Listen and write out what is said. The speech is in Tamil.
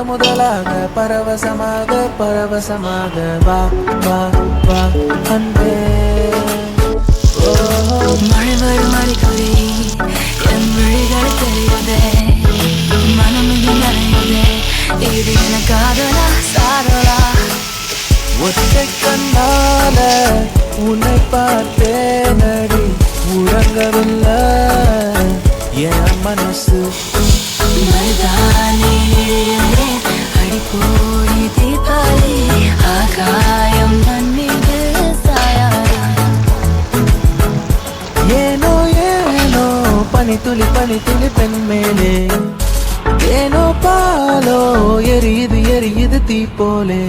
முதலாக பரவசமாக வா வா வா அன்பே. மழை வரும் அடிக்கடி என் விழிகள் தெரியுதே, மனம் இங்கு நனையுதே, இது என காதலா சாதலா? ஒற்றை கண்ணால உன்னை பார்த்தேன் அடி, உறங்கவில்லை என் மனசு. மருதானி அடிப்போடி தீபாவளி ஆகாயம் மண்மீது சாயாரா? ஏனோ ஏனோ பனித்துளி பெண் மேலே, ஏனோ பாலோ எரியுது தீ போலே.